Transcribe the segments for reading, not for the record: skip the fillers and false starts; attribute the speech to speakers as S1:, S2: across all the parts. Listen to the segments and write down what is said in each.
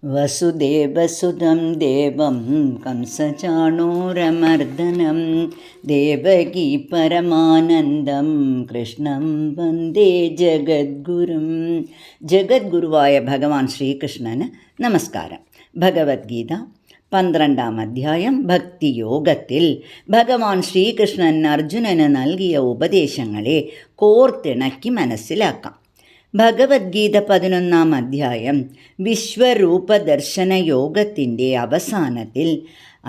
S1: വസുദേവസുതം ദേവം കംസചാണൂരമർദ്ദനം ദേവകീ പരമാനന്ദം കൃഷ്ണം വന്ദേ ജഗദ്ഗുരും. ജഗദ്ഗുരുവായ ഭഗവാൻ ശ്രീകൃഷ്ണന് നമസ്കാരം. ഭഗവത്ഗീത 12-ാം അധ്യായം ഭക്തിയോഗത്തിൽ ഭഗവാൻ ശ്രീകൃഷ്ണൻ അർജുനന് നൽകിയ ഉപദേശങ്ങളെ കോർത്തിണക്കി മനസ്സിലാക്കാം. ഭഗവത്ഗീത 11-ാം അധ്യായം വിശ്വരൂപദർശന യോഗത്തിൻ്റെ അവസാനത്തിൽ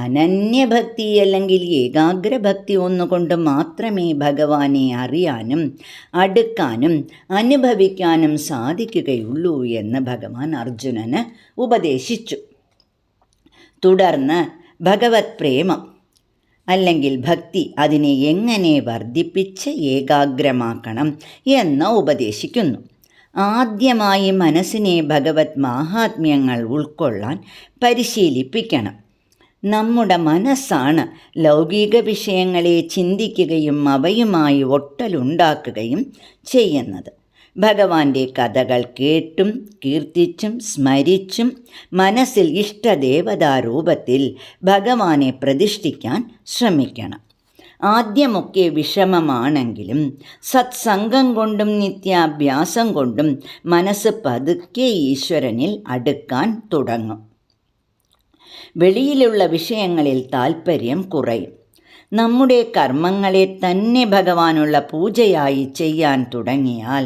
S1: അനന്യഭക്തി അല്ലെങ്കിൽ ഏകാഗ്രഭക്തി ഒന്നുകൊണ്ട് മാത്രമേ ഭഗവാനെ അറിയാനും അടുക്കാനും അനുഭവിക്കാനും സാധിക്കുകയുള്ളൂ എന്ന് ഭഗവാൻ അർജുനന് ഉപദേശിച്ചു. തുടർന്ന് ഭഗവത് പ്രേമം അല്ലെങ്കിൽ ഭക്തി അതിനെ എങ്ങനെ വർദ്ധിപ്പിച്ച് ഏകാഗ്രമാക്കണം എന്ന് ഉപദേശിക്കുന്നു. ആദ്യമായി മനസ്സിനെ ഭഗവത് മാഹാത്മ്യങ്ങൾ ഉൾക്കൊള്ളാൻ പരിശീലിപ്പിക്കണം. നമ്മുടെ മനസ്സാണ് ലൗകിക വിഷയങ്ങളെ ചിന്തിക്കുകയും അവയുമായി ഒട്ടലുണ്ടാക്കുകയും ചെയ്യുന്നത്. ഭഗവാന്റെ കഥകൾ കേട്ടും കീർത്തിച്ചും സ്മരിച്ചും മനസ്സിൽ ഇഷ്ടദേവതാരൂപത്തിൽ ഭഗവാനെ പ്രതിഷ്ഠിക്കാൻ ശ്രമിക്കണം. ആദ്യമൊക്കെ വിഷമമാണെങ്കിലും സത്സംഗം കൊണ്ടും നിത്യാഭ്യാസം കൊണ്ടും മനസ്സ് പതുക്കെ ഈശ്വരനിൽ അടുക്കാൻ തുടങ്ങും. വെളിയിലുള്ള വിഷയങ്ങളിൽ താൽപ്പര്യം കുറയും. നമ്മുടെ കർമ്മങ്ങളെ തന്നെ ഭഗവാനുള്ള പൂജയായി ചെയ്യാൻ തുടങ്ങിയാൽ,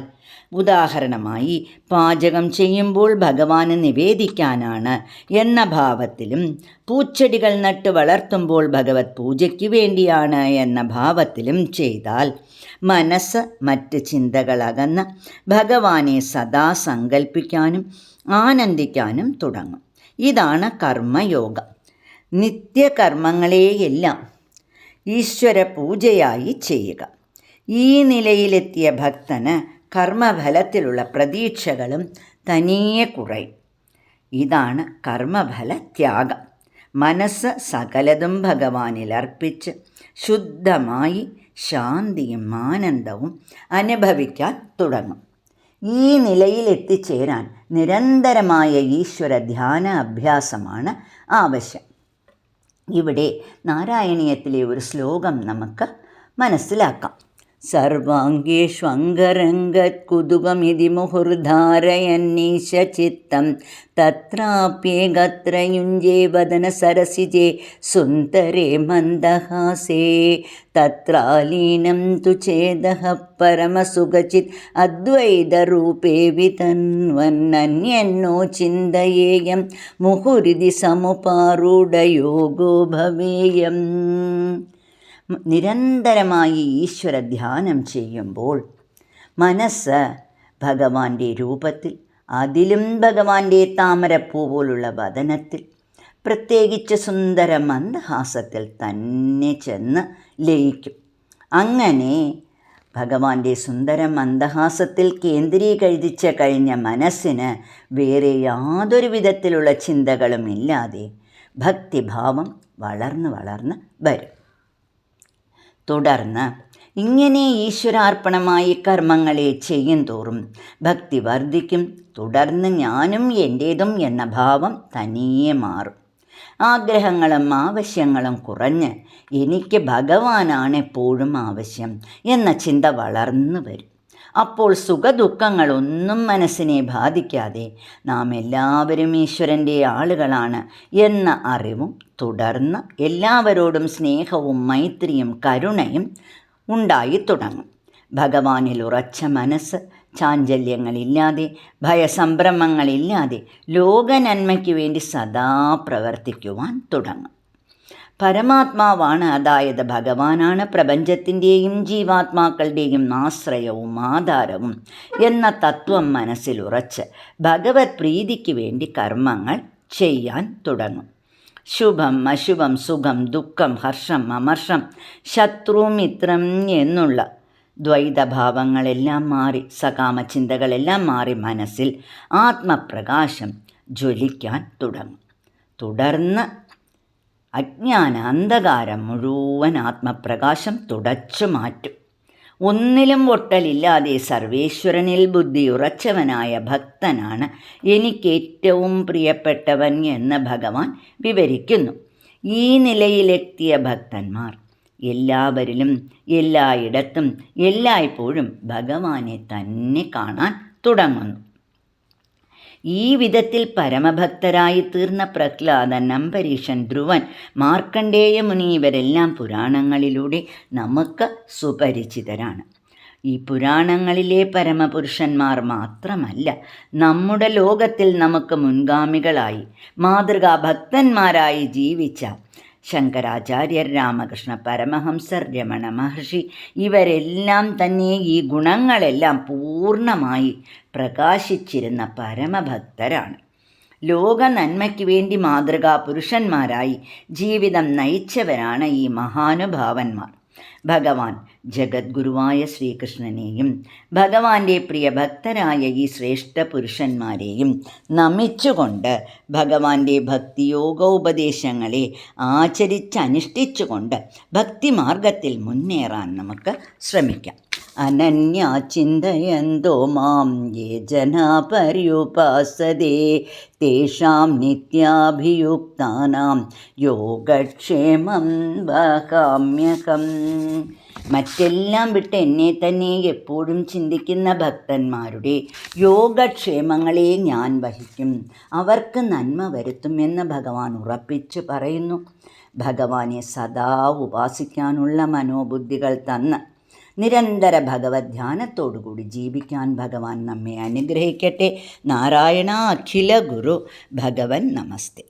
S1: ഉദാഹരണമായി പാചകം ചെയ്യുമ്പോൾ ഭഗവാന് നിവേദിക്കാനാണ് എന്ന ഭാവത്തിലും, പൂച്ചെടികൾ നട്ട് വളർത്തുമ്പോൾ ഭഗവത് പൂജയ്ക്ക് വേണ്ടിയാണ് എന്ന ഭാവത്തിലും ചെയ്താൽ മനസ്സ് മറ്റ് ചിന്തകളകന്ന് ഭഗവാനെ സദാ സങ്കല്പിക്കാനും ആനന്ദിക്കാനും തുടങ്ങും. ഇതാണ് കർമ്മയോഗം. നിത്യകർമ്മങ്ങളെയെല്ലാം ഈശ്വര പൂജയായി ചെയ്യുക. ഈ നിലയിലെത്തിയ ഭക്തന് കർമ്മഫലത്തിലുള്ള പ്രതീക്ഷകളും തനിയെ കുറയും. ഇതാണ് കർമ്മഫല ത്യാഗം. മനസ്സ് സകലതും ഭഗവാനിൽ അർപ്പിച്ച് ശുദ്ധമായി ശാന്തിയും ആനന്ദവും അനുഭവിക്കാൻ തുടങ്ങും. ഈ നിലയിൽ എത്തിച്ചേരാൻ നിരന്തരമായ ഈശ്വര ധ്യാന അഭ്യാസമാണ് ആവശ്യം. ഇവിടെ നാരായണീയത്തിലെ ഒരു ശ്ലോകം നമുക്ക് മനസ്സിലാക്കാം. സർവാംഗേഷ്വംഗരംഗത്കുതുകമിതി മുഹുർധാരയന്നീശ ചിത്തം തത്രാപ്യേകത്ര യുഞ്ജേ വദന സരസിജേ സുന്ദരേ മന്ദഹാസേ തത്രാലീനം തു ചേദഃ പരമസുഖചിത് അദ്വൈതരൂപേ വിതന്വന്നന്യന്നോ ചിന്തയേയം മുഹുരിതി സമുപാരൂഢയോഗോ ഭവേയം. നിരന്തരമായി ഈശ്വര ധ്യാനം ചെയ്യുമ്പോൾ മനസ്സ് ഭഗവാന്റെ രൂപത്തിൽ, അതിലും ഭഗവാന്റെ താമരപ്പൂ പോലുള്ള വദനത്തിൽ, പ്രത്യേകിച്ച് സുന്ദര മന്ദഹാസത്തിൽ തന്നെ ചെന്ന് ലയിക്കും. അങ്ങനെ ഭഗവാന്റെ സുന്ദര മന്ദഹാസത്തിൽ കേന്ദ്രീകരിച്ച് കഴിഞ്ഞ മനസ്സിന് വേറെ യാതൊരു വിധത്തിലുള്ള ചിന്തകളും ഇല്ലാതെ ഭക്തിഭാവം വളർന്ന് വളർന്ന് വരും. തുടർന്ന് ഇങ്ങനെ ഈശ്വരാർപ്പണമായി കർമ്മങ്ങളെ ചെയ്യും തോറും ഭക്തി വർദ്ധിക്കും. തുടർന്ന് ഞാനും എൻ്റേതും എന്ന ഭാവം തനിയെ മാറും. ആഗ്രഹങ്ങളും ആവശ്യങ്ങളും കുറഞ്ഞ് എനിക്ക് ഭഗവാനാണ് എപ്പോഴും ആവശ്യം എന്ന ചിന്ത വളർന്നു വരും. അപ്പോൾ സുഖദുഃഖങ്ങളൊന്നും മനസ്സിനെ ബാധിക്കാതെ നാം എല്ലാവരും ഈശ്വരൻ്റെ ആളുകളാണ് എന്ന അറിവും, തുടർന്ന് എല്ലാവരോടും സ്നേഹവും മൈത്രിയും കരുണയും ഉണ്ടായി തുടങ്ങും. ഭഗവാനിൽ ഉറച്ച മനസ്സ് ചാഞ്ചല്യങ്ങളില്ലാതെ ഭയസംഭ്രമങ്ങളില്ലാതെ ലോകനന്മയ്ക്ക് വേണ്ടി സദാ പ്രവർത്തിക്കുവാൻ തുടങ്ങും. പരമാത്മാവാണ്, അതായത് ഭഗവാനാണ് പ്രപഞ്ചത്തിൻ്റെയും ജീവാത്മാക്കളുടെയും ആശ്രയവും ആധാരവും എന്ന തത്വം മനസ്സിലുറച്ച് ഭഗവത് പ്രീതിക്ക് വേണ്ടി കർമ്മങ്ങൾ ചെയ്യാൻ തുടങ്ങും. ശുഭം അശുഭം, സുഖം ദുഃഖം, ഹർഷം അമർഷം, ശത്രുമിത്രം എന്നുള്ള ദ്വൈതഭാവങ്ങളെല്ലാം മാറി, സകാമചിന്തകളെല്ലാം മാറി മനസ്സിൽ ആത്മപ്രകാശം ജ്വലിക്കാൻ തുടങ്ങും. തുടർന്ന് അജ്ഞാന അന്ധകാരം മുഴുവൻ ആത്മപ്രകാശം തുടച്ചു മാറ്റും. ഒന്നിലും ഒട്ടലില്ലാതെ സർവേശ്വരനിൽ ബുദ്ധിയുറച്ചവനായ ഭക്തനാണ് എനിക്കേറ്റവും പ്രിയപ്പെട്ടവൻ എന്ന് ഭഗവാൻ വിവരിക്കുന്നു. ഈ നിലയിലെത്തിയ ഭക്തന്മാർ എല്ലാവരിലും എല്ലായിടത്തും എല്ലായ്പ്പോഴും ഭഗവാനെ തന്നെ കാണാൻ തുടങ്ങുന്നു. ഈ വിധത്തിൽ പരമഭക്തരായി തീർന്ന പ്രഹ്ലാദൻ, അംബരീഷൻ, ധ്രുവൻ, മാർക്കണ്ഡേയ മുനി ഇവരെല്ലാം പുരാണങ്ങളിലൂടെ നമുക്ക് സുപരിചിതരാണ്. ഈ പുരാണങ്ങളിലെ പരമപുരുഷന്മാർ മാത്രമല്ല, നമ്മുടെ ലോകത്തിൽ നമുക്ക് മുൻഗാമികളായി മാതൃകാ ഭക്തന്മാരായി ജീവിച്ച ശങ്കരാചാര്യർ, രാമകൃഷ്ണ പരമഹംസർ, രമണ മഹർഷി ഇവരെല്ലാം തന്നെ ഈ ഗുണങ്ങളെല്ലാം പൂർണ്ണമായി പ്രകാശിച്ചിരുന്ന പരമഭക്തരാണ്. ലോക നന്മയ്ക്ക് വേണ്ടി മാതൃകാ പുരുഷന്മാരായി ജീവിതം നയിച്ചവരാണ് ഈ മഹാനുഭാവന്മാർ. ഭഗവാൻ ജഗദ്ഗുരുവായ ശ്രീകൃഷ്ണനെയും ഭഗവാന്റെ പ്രിയ ഭക്തരായ ഈ ശ്രേഷ്ഠ പുരുഷന്മാരെയും നമിച്ചുകൊണ്ട് ഭഗവാന്റെ ഭക്തിയോഗോപദേശങ്ങളെ ആചരിച്ചനുഷ്ഠിച്ചുകൊണ്ട് ഭക്തിമാർഗത്തിൽ മുന്നേറാൻ നമുക്ക് ശ്രമിക്കാം. അനന്യാ ചിന്തയന്തോ മാം യേ ജനാ പര്യുപാസതേ തേഷാം നിത്യാഭിയുക്താനാം യോഗക്ഷേമം വഹാമ്യഹം. മറ്റെല്ലാം വിട്ട് എന്നെ തന്നെ എപ്പോഴും ചിന്തിക്കുന്ന ഭക്തന്മാരുടെ യോഗക്ഷേമങ്ങളെ ഞാൻ വഹിക്കും, അവർക്ക് നന്മ വരുത്തുമെന്ന് ഭഗവാൻ ഉറപ്പിച്ചു പറയുന്നു. ഭഗവാനെ സദാ ഉപാസിക്കാനുള്ള മനോബുദ്ധികൾ തന്ന് നിരന്തര ഭഗവത് ധ്യാനത്തോടുകൂടി ജീവിക്കാൻ ഭഗവാൻ നമ്മെ അനുഗ്രഹിക്കട്ടെ. നാരായണ അഖില ഗുരു. ഭഗവൻ നമസ്തേ.